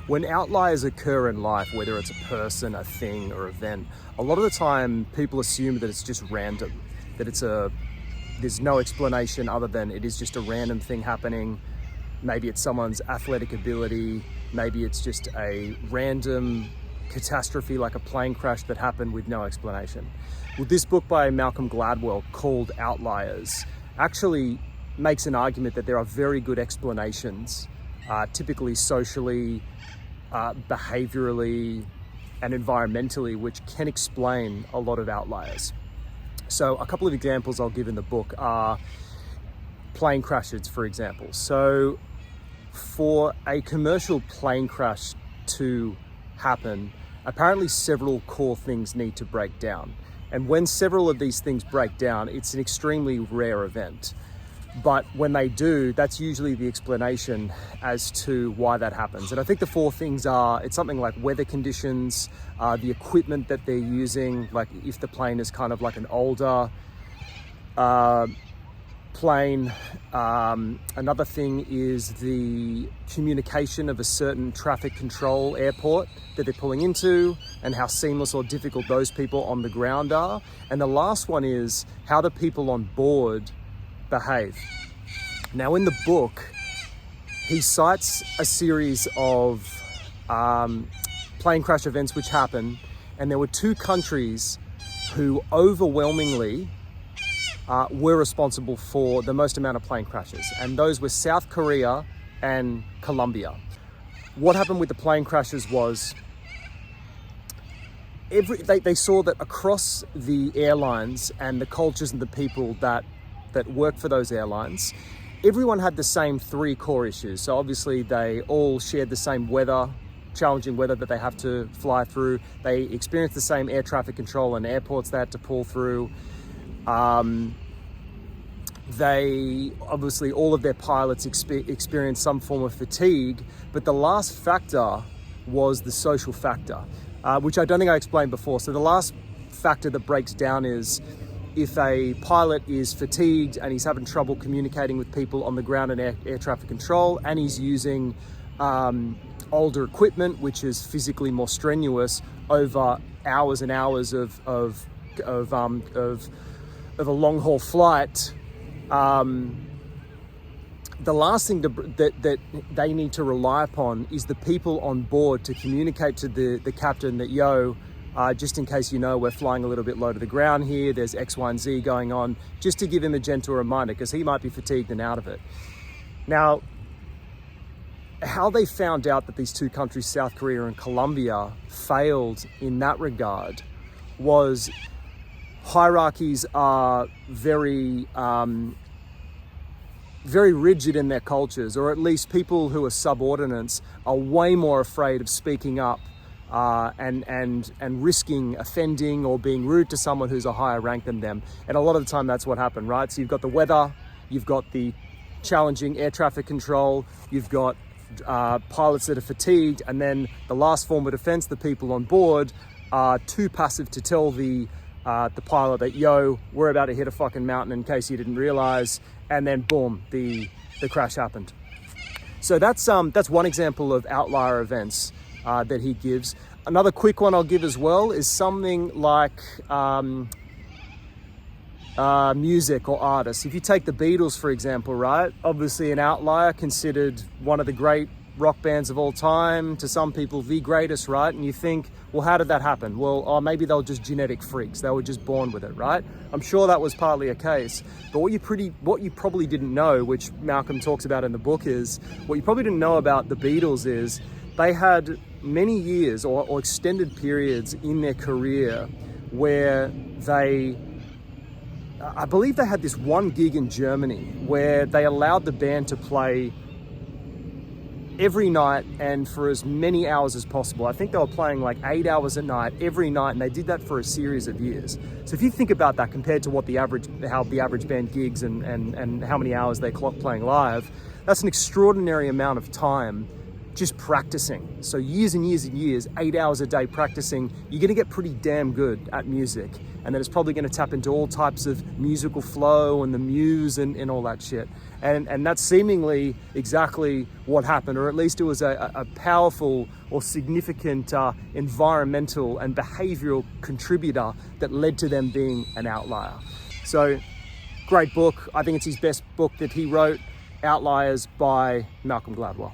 When outliers occur in life, whether it's a person, a thing, or event, a lot of the time people assume that it's just random, that there's no explanation other than it is just a random thing happening. Maybe it's someone's athletic ability, maybe it's just a random catastrophe like a plane crash that happened with no explanation. Well, this book by Malcolm Gladwell called Outliers actually makes an argument that there are very good explanations, typically socially, behaviorally, and environmentally, which can explain a lot of outliers. So a couple of examples I'll give in the book are plane crashes, for example. So for a commercial plane crash to happen, apparently several core things need to break down. And when several of these things break down, it's an extremely rare event. But when they do, that's usually the explanation as to why that happens. And I think the four things are, it's something like weather conditions, the equipment that they're using, like if the plane is kind of like an older plane. Another thing is the communication of a certain traffic control airport that they're pulling into and how seamless or difficult those people on the ground are. And the last one is how the people on board behave. Now in the book, he cites a series of plane crash events which happened, and there were two countries who overwhelmingly were responsible for the most amount of plane crashes, and those were South Korea and Colombia. What happened with the plane crashes was they saw that across the airlines and the cultures and the people that work for those airlines, everyone had the same three core issues. So obviously they all shared the same weather, challenging weather that they have to fly through. They experienced the same air traffic control and airports they had to pull through. They obviously, all of their pilots experienced some form of fatigue, but the last factor was the social factor, which I don't think I explained before. So the last factor that breaks down is if a pilot is fatigued and he's having trouble communicating with people on the ground and air traffic control, and he's using older equipment, which is physically more strenuous over hours and hours of a long haul flight, the last thing that they need to rely upon is the people on board to communicate to the captain that, just in case we're flying a little bit low to the ground here, there's X, Y, and Z going on, just to give him a gentle reminder, because he might be fatigued and out of it. Now, how they found out that these two countries, South Korea and Colombia, failed in that regard was hierarchies are very rigid in their cultures, or at least people who are subordinates are way more afraid of speaking up and risking offending or being rude to someone who's a higher rank than them. And a lot of the time that's what happened, right? So you've got the weather, you've got the challenging air traffic control, you've got pilots that are fatigued, and then the last form of defense, the people on board, are too passive to tell the pilot that, we're about to hit a fucking mountain in case you didn't realize, and then boom, the crash happened. So that's one example of outlier events that he gives. Another quick one I'll give as well is something like music or artists. If you take the Beatles, for example, right? Obviously an outlier, considered one of the great rock bands of all time, to some people the greatest, right? And you think, well, how did that happen? Well, maybe they were just genetic freaks. They were just born with it, right? I'm sure that was partly a case. But what you probably didn't know, which Malcolm talks about in the book, is what you probably didn't know about the Beatles is they had many years or extended periods in their career where I believe they had this one gig in Germany where they allowed the band to play every night and for as many hours as possible. I think they were playing like 8 hours a night every night, and they did that for a series of years. So if you think about that compared to how the average band gigs and how many hours they clock playing live, that's an extraordinary amount of time just practicing. So years and years and years, 8 hours a day practicing, you're gonna get pretty damn good at music. And then it's probably gonna tap into all types of musical flow and the muse and all that shit. And that's seemingly exactly what happened, or at least it was a powerful or significant environmental and behavioral contributor that led to them being an outlier. So, great book. I think it's his best book that he wrote, Outliers by Malcolm Gladwell.